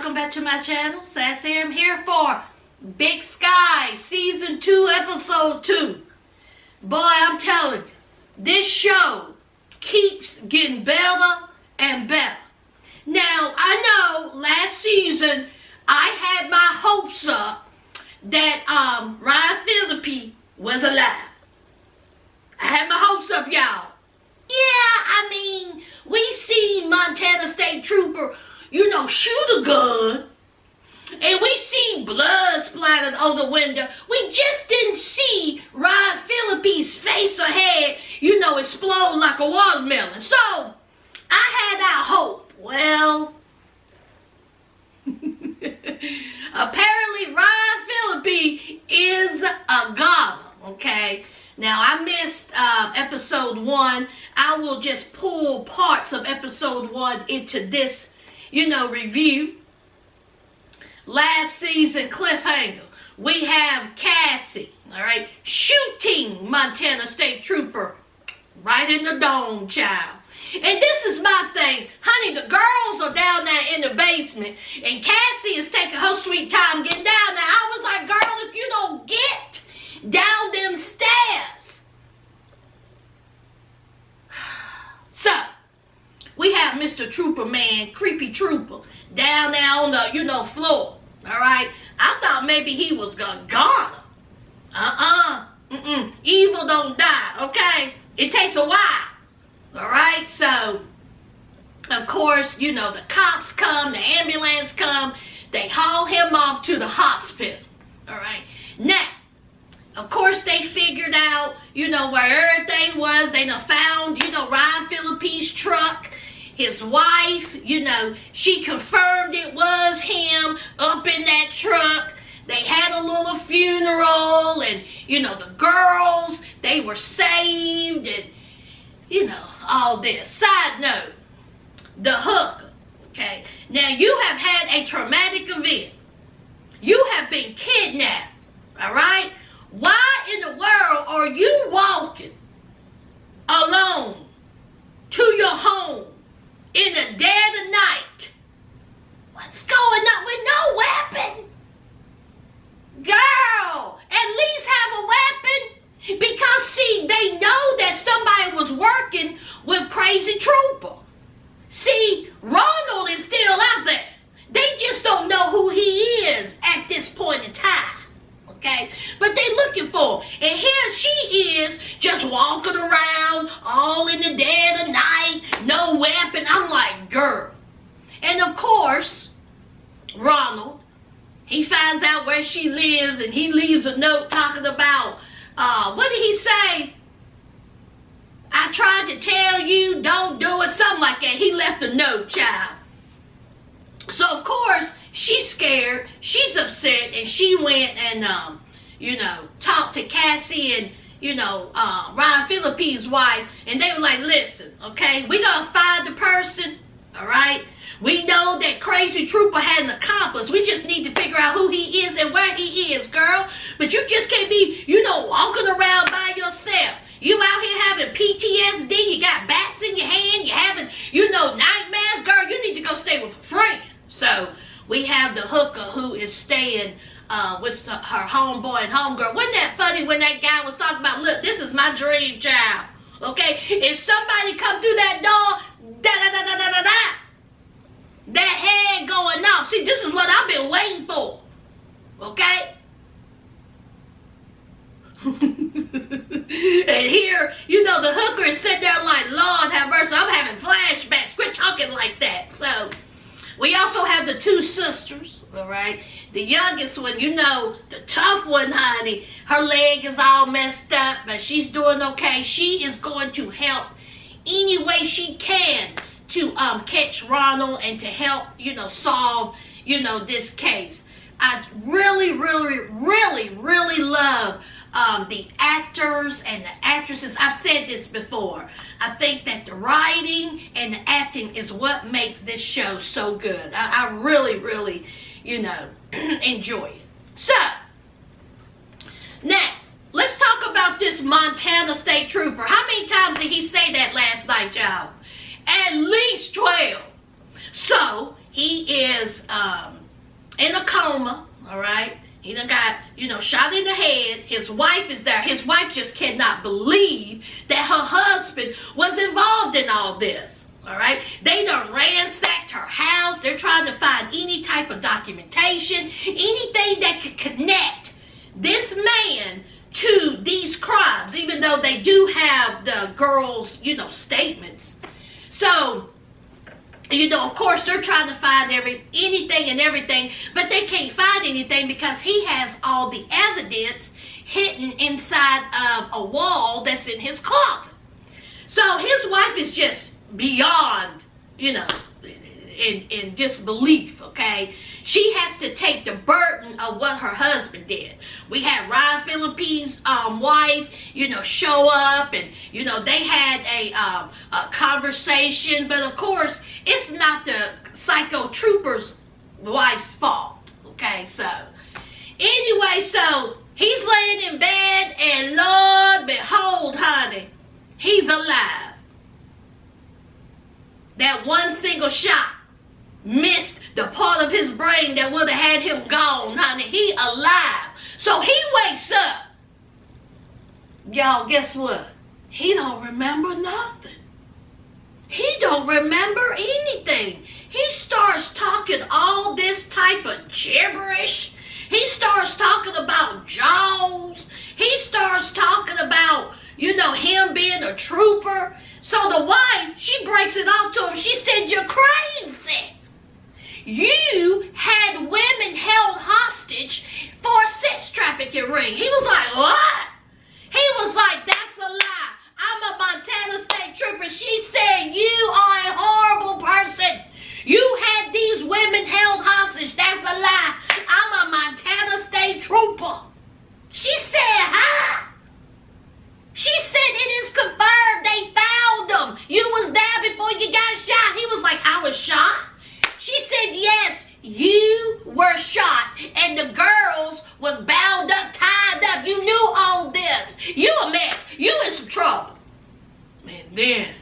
welcome back to my channel. Sass here. I'm here for Big Sky Season 2 Episode 2. Boy, I'm telling you, this show keeps getting better and better. Now, I know last season I had my hopes up that Ryan Phillippe was alive. I had my hopes up, y'all. Yeah, I mean, we see Montana State Trooper, shoot a gun. And we see blood splattered on the window. We just didn't see Ryan Phillippe's face or head, explode like a watermelon. So, I had our hope. Well, apparently Ryan Phillippe is a goner, okay? Now, I missed episode 1. I will just pull parts of episode 1 into this, review. Last season cliffhanger. We have Cassie, all right, shooting Montana State Trooper right in the dome, child. And this is my thing. Honey, the girls are down there in the basement, and Cassie is taking her sweet time getting down there. I was like, girl, if you don't get down them stairs. So, we have Mr. Trooper Man, Creepy Trooper, down there on the, floor. All right? I thought maybe he was gonna goner. Evil don't die, okay? It takes a while. All right? So, of course, the cops come, the ambulance come. They haul him off to the hospital. All right? Now, of course, they figured out, where everything was. They done found, Ryan Phillippe's truck. His wife, she confirmed it was him up in that truck. They had a little funeral, and, the girls, they were saved, and, all this. Side note, the hooker, okay? Now, you have had a traumatic event. You have been kidnapped, all right? Why in the world are you walking alone to your home in the dead of night? What's going on with no weapon? Girl, at least have a weapon. Because, see, they know that somebody was working with Crazy Trooper. See, Ronald is still out there. They just don't know who he is at this point in time. Okay? But they looking for him. And here she is just walking around all in the dead of night, no weapon. I'm like, girl. And of course, Ronald, he finds out where she lives, and he leaves a note talking about, what did he say? I tried to tell you, don't do it, something like that. He left a note, child. So, of course, she's scared, she's upset, and she went and, talked to Cassie and, Ryan Phillippe's wife, and they were like, listen, okay, we're going to find the person, all right? We know that Crazy Trooper had an accomplice. We just need to figure out who he is and where he is, girl. But you just can't be, walking around by yourself. You out here having PTSD, you got bats in your hand, you're having, nightmares, girl, you need to go stay with a friend. So, we have the hooker who is staying with her homeboy and homegirl. Wasn't that funny when that guy was talking about, look, this is my dream child, okay? If somebody come through that door, da-da-da-da-da-da-da, that head going off. See, this is what I've been waiting for, okay? And here, the hooker is sitting there like, Lord have mercy, I'm having flashbacks. Quit talking like that. So, we also have the two sisters, all right? The youngest one, the tough one, honey, her leg is all messed up, but she's doing okay. She is going to help any way she can to catch Ronald and to help, solve, this case. I really, really, really, really love the actors and the actresses. I've said this before. I think that the writing and the acting is what makes this show so good. I really, really, enjoy it. So, now, let's talk about this Montana State Trooper. How many times did he say that last night, y'all? At least 12. So, he is in a coma, all right? He done got, shot in the head. His wife is there. His wife just cannot believe that her husband was involved in all this, all right? They done ransacked her house. They're trying to find any type of documentation, anything that could connect this man to these crimes, even though they do have the girl's, statements. So, of course, they're trying to find anything and everything, but they can't find anything because he has all the evidence hidden inside of a wall that's in his closet. So his wife is just beyond, in disbelief, okay? She has to take the burden of what her husband did. We had Ryan Phillippe's wife, show up, and, they had a conversation, but of course, it's not the psycho trooper's wife's fault, okay? So, anyway, so he's laying in bed, and Lord behold, honey, he's alive. That one single shot missed the part of his brain that would have had him gone, honey. He alive. So he wakes up. Y'all, guess what? He don't remember nothing. He don't remember anything. He starts talking all this type of gibberish. He starts talking about Jaws. He starts talking about, him being a trooper. So the wife, she breaks it off to him. She said, "You're crazy. You had women held hostage for a sex trafficking ring." He was like, "What?" He was like, "That's a lie. I'm a Montana State Trooper." She said, "You are a horrible person. You had these women held hostage. That's a lie. I'm a Montana State Trooper." She said, "Huh?" She said, "It is confirmed. They found them. You was there before you got shot." He was like, "I was shot?" She said, "Yes, you were shot, and the girls was bound up, tied up. You knew all this. You a mess. You in some trouble." And then,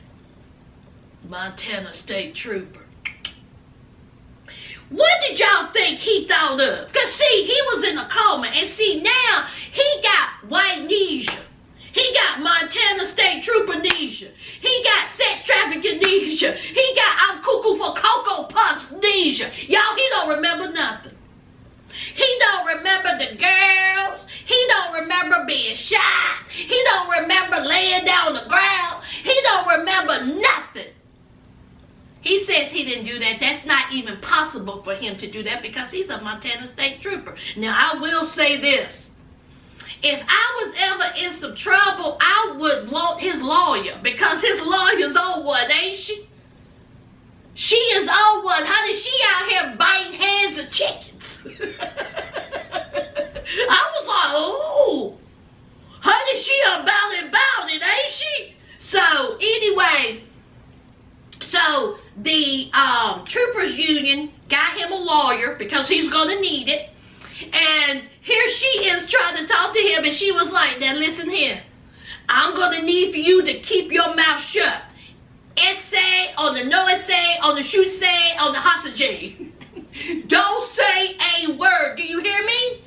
Montana State Trooper. What did y'all think he thought of? Because, see, he was in a coma, and see, now he got white amnesia. He got Montana State Trooper amnesia. He got sex trafficking amnesia. He got I'm cuckoo for Cocoa Puffs amnesia. Y'all, he don't remember nothing. He don't remember the girls. He don't remember being shot. He don't remember laying down on the ground. He don't remember nothing. He says he didn't do that. That's not even possible for him to do that because he's a Montana State Trooper. Now, I will say this. If I was ever in some trouble, I would want his lawyer because his lawyer's old one, ain't she? She is old one, honey. She out here biting heads of chickens. I was like, "Oh, honey, she about it, ain't she?" So anyway, so the Troopers Union got him a lawyer because he's gonna need it. And here she is trying to talk to him, and she was like, "Now listen here. I'm going to need for you to keep your mouth shut. Essay on the no essay, on the shoot say, on the hostage. Don't say a word. Do you hear me?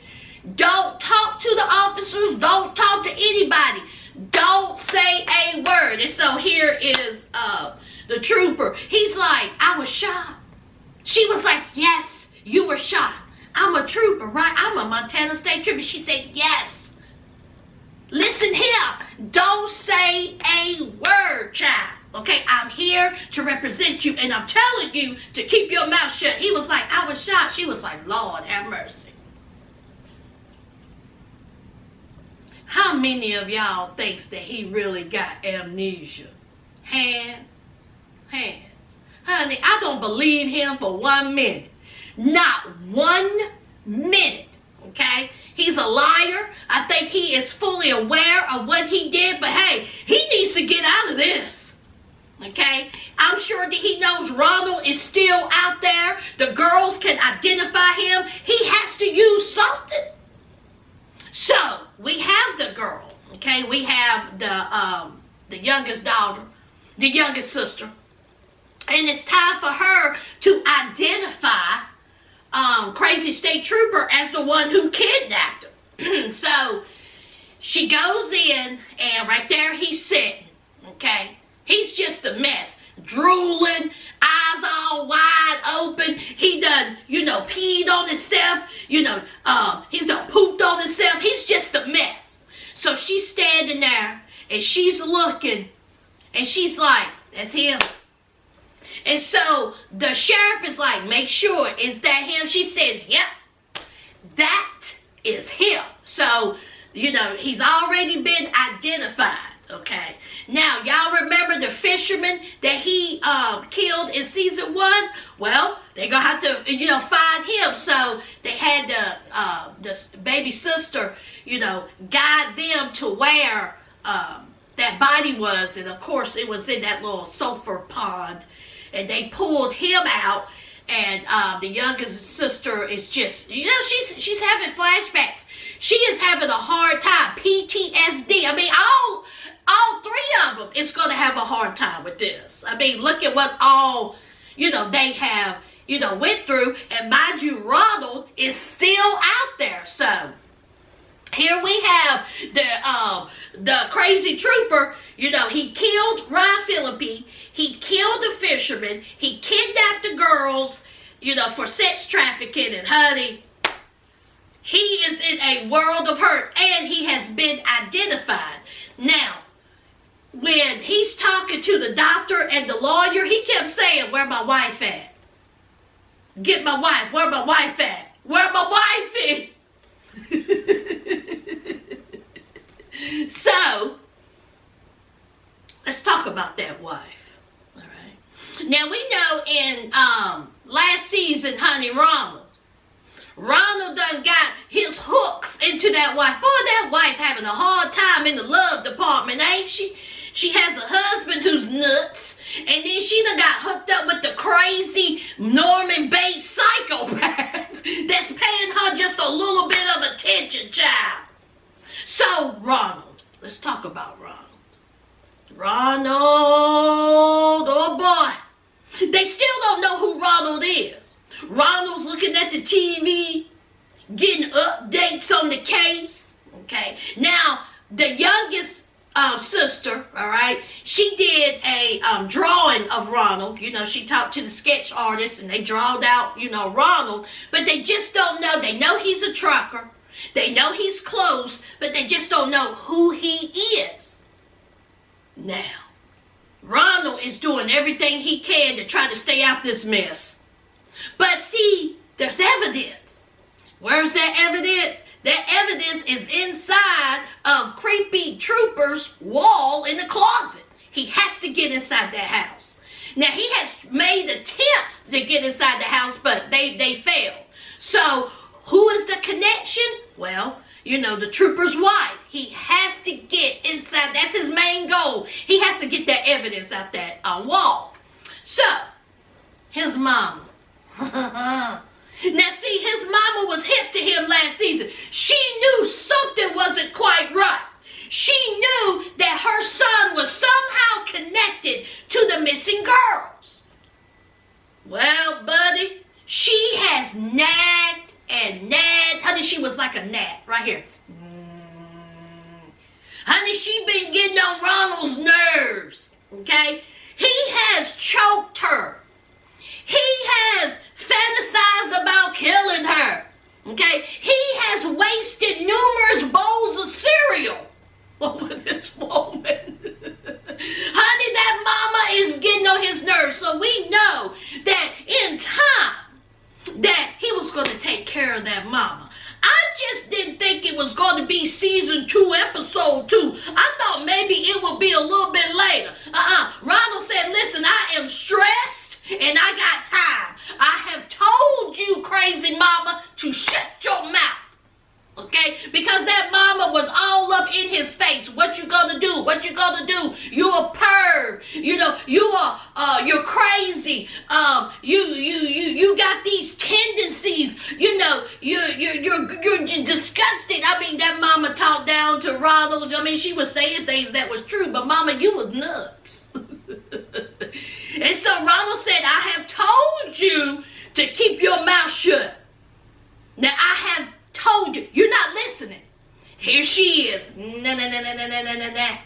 Don't talk to the officers. Don't talk to anybody. Don't say a word." And so here is the trooper. He's like, "I was shot." She was like, "Yes, you were shot. I'm a trooper, right? I'm a Montana State Trooper." She said, "Yes. Listen here. Don't say a word, child. Okay, I'm here to represent you, and I'm telling you to keep your mouth shut." He was like, "I was shot." She was like, "Lord have mercy." How many of y'all thinks that he really got amnesia? Hands. Honey, I don't believe him for 1 minute. Not 1 minute, okay? He's a liar. I think he is fully aware of what he did, but hey, he needs to get out of this, okay? I'm sure that he knows Ronald is still out there. The girls can identify him. He has to use something. So, we have the girl, okay? We have the youngest daughter, the youngest sister. And it's time for her her to identify Crazy State Trooper as the one who kidnapped her. So she goes in, and right there he's sitting, okay? He's just a mess. Drooling, eyes all wide open. He done, peed on himself. He's done pooped on himself. He's just a mess. So she's standing there, and she's looking, and she's like, that's him. And so the sheriff is like, make sure, is that him? She says, yep, that is him. So, he's already been identified, okay? Now, y'all remember the fisherman that he killed in season 1? Well, they're going to have to, find him. So they had the baby sister, guide them to where that body was. And, of course, it was in that little sulfur pond. And they pulled him out, and the youngest sister is just, she's having flashbacks. She is having a hard time, PTSD. I mean, all 3 of them is going to have a hard time with this. I mean, look at what all, they have, went through. And mind you, Ronald is still out there. So here we have the crazy trooper. He killed Ryan Phillippe. He killed the fisherman. He kidnapped the girls, for sex trafficking. And honey, he is in a world of hurt, and he has been identified. Now, when he's talking to the doctor and the lawyer, he kept saying, where my wife at? Get my wife. Where my wife at? Where my wife at? So, let's talk about that wife. All right. Now, we know in last season, honey, Ronald done got his hooks into that wife. Boy, that wife having a hard time in the love department, ain't she? She has a husband who's nuts, and then she done got hooked up with the crazy Norman Bates psychopath that's paying her just a little bit of attention, child. So, Ronald. Let's talk about Ronald. Ronald, oh boy. They still don't know who Ronald is. Ronald's looking at the TV, getting updates on the case. Okay. Now, the youngest sister, all right, she did a drawing of Ronald. She talked to the sketch artist, and they drawed out, Ronald. But they just don't know. They know he's a trucker. They know he's close, but they just don't know who he is. Now, Ronald is doing everything he can to try to stay out this mess. But see, there's evidence. Where's that evidence? That evidence is inside of creepy trooper's wall in the closet. He has to get inside that house. Now, he has made attempts to get inside the house, but they failed. So, who is the connection? Well, the trooper's wife. He has to get inside. That's his main goal. He has to get that evidence out that wall. So, his mama. Now, see, his mama was hip to him last season. She knew something wasn't quite right. She knew that her son was somehow connected to the missing girls. Well, buddy, she has nagged and nagged. Honey, she was like a gnat right here. Honey, she been getting on Ronald's nerves, okay? He has choked her. He has fantasized about killing her, okay? He has wasted numerous bowls of cereal over this woman. Honey, that mama is getting on his nerves. So we know that in time that he was going to take care of that mama. I just didn't think it was going to be season 2, episode 2. I thought maybe it would be a little bit later. Ronald said, listen, I am stressed and I got time. I have told you, crazy mama, to shut your mouth. Okay? Because that mama was all up in his face. What you gonna do? What you gonna do? You a perv. You're crazy. You got these tendencies. You're disgusting. I mean, that mama talked down to Ronald. I mean, she was saying things that was true, but mama, you was nuts. And so Ronald said, I have told mouth shut. Now, I have told you, you're not listening. Here she is. Na na na na na na na na na.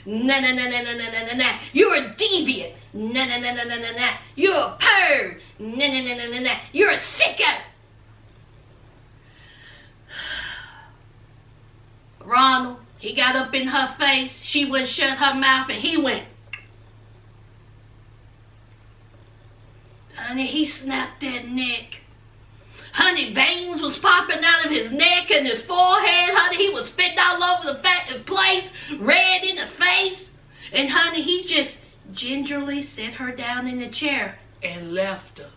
Na na na na na na na na. You're a deviant. Na na na na na na na. You're a perv. Na na na na na na. You're a sicko. Ronald, he got up in her face. She wouldn't shut her mouth, and he went. Honey, he snapped that neck. Honey, veins was popping out of his neck and his forehead. Honey, he was spitting all over the place, red in the face. And honey, he just gingerly set her down in the chair and left her.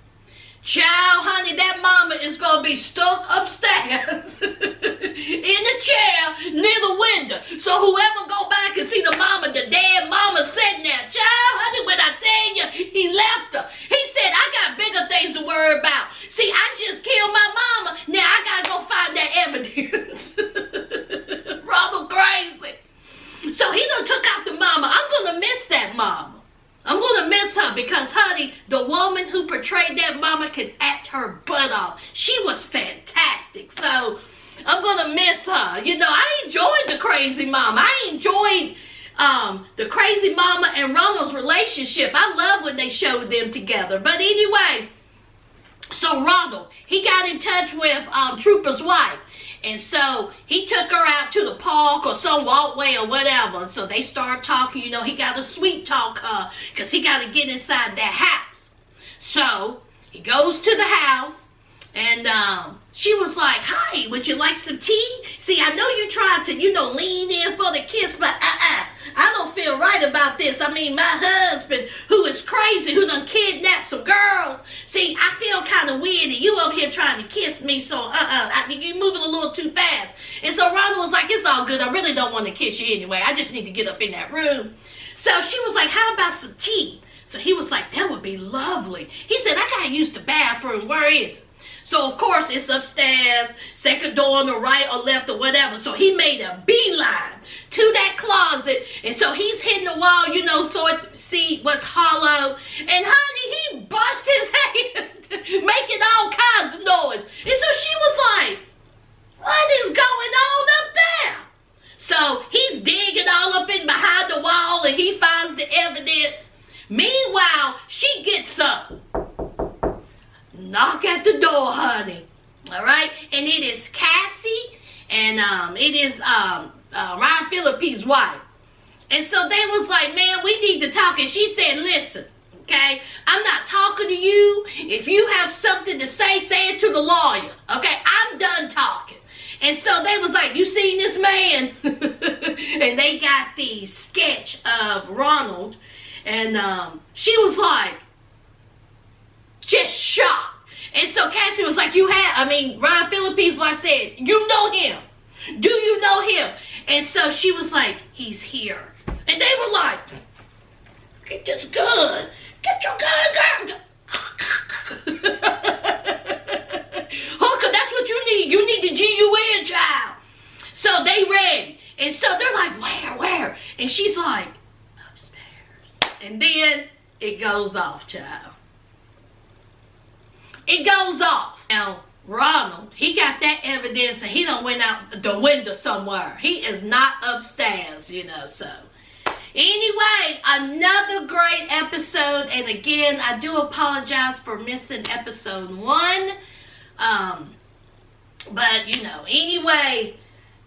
Child, honey, that mama is going to be stuck upstairs in the chair near the window. So whoever go back and see the mama, the dead mama sitting there. Child, honey, when I tell you, he left her. He said, I got bigger things to worry about. See, I just killed my mama. Now I got to go find that evidence. Ronald crazy. So he done took out the mama. I'm going to miss that mama. I'm going to miss her because, honey, the woman who portrayed that mama could act her butt off. She was fantastic. So I'm going to miss her. You know, I enjoyed the crazy mama. I enjoyed the crazy mama and Ronald's relationship. I love when they showed them together. But anyway, so Ronald, he got in touch with Trooper's wife. And so he took her out to the park or some walkway or whatever. So they started talking. You know, he got to sweet talk her because he got to get inside that house. So he goes to the house and she was like, hi, would you like some tea? See, I know you tried to, you know, lean in for the kiss, but I don't feel right about this. I mean, my husband, who is crazy, who done kidnapped some girls. See, I feel kind of weird that you over here trying to kiss me, so you're moving a little too fast. And so Ronald was like, it's all good. I really don't want to kiss you anyway. I just need to get up in that room. So she was like, how about some tea? So he was like, that would be lovely. He said, I got to use the bathroom. Where is it? So, of course, it's upstairs, second door on the right or left or whatever. So he made a beeline to that closet. And so he's hitting the wall, you know, so it see what's hollow. And, honey, he busts his head, making all kinds of noise. And so she was like, what is going on up there? So he's digging all up in behind the wall and he finds the evidence. Meanwhile, she gets up. Knock at the door, honey. All right? And it is Cassie and it is Ryan Phillippe's wife. And so they was like, man, we need to talk. And she said, listen, okay, I'm not talking to you. If you have something to say, say it to the lawyer. Okay? I'm done talking. And so they was like, you seen this man? And they got the sketch of Ronald. And she was like, just shocked. And so Cassie was like, Ryan Phillippe's wife said, you know him. Do you know him? And so she was like, he's here. And they were like, get this gun. Get your gun, girl. Hooker, that's what you need. You need the GUN, child. So they ready. And so they're like, where? And she's like, upstairs. And then it goes off, child. It goes off. Now, Ronald, he got that evidence and he done went out the window somewhere. He is not upstairs, you know, so. Anyway, another great episode. And again, I do apologize for missing episode 1. But, you know, anyway,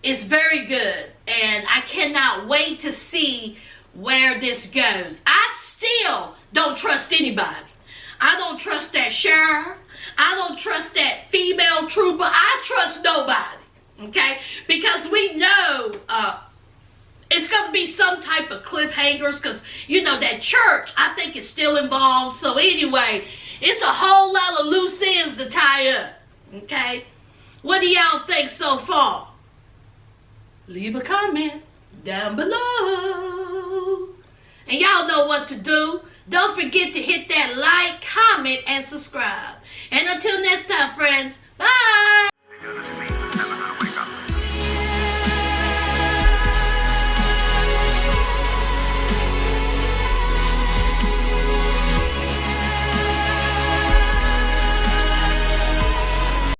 it's very good. And I cannot wait to see where this goes. I still don't trust anybody. I don't trust that sheriff. I don't trust that female trooper. I trust nobody, okay? Because we know it's going to be some type of cliffhangers because, you know, that church, I think, is still involved. So anyway, it's a whole lot of loose ends to tie up, okay? What do y'all think so far? Leave a comment down below. And y'all know what to do. Don't forget to hit that like, comment, and subscribe. And until next time, friends,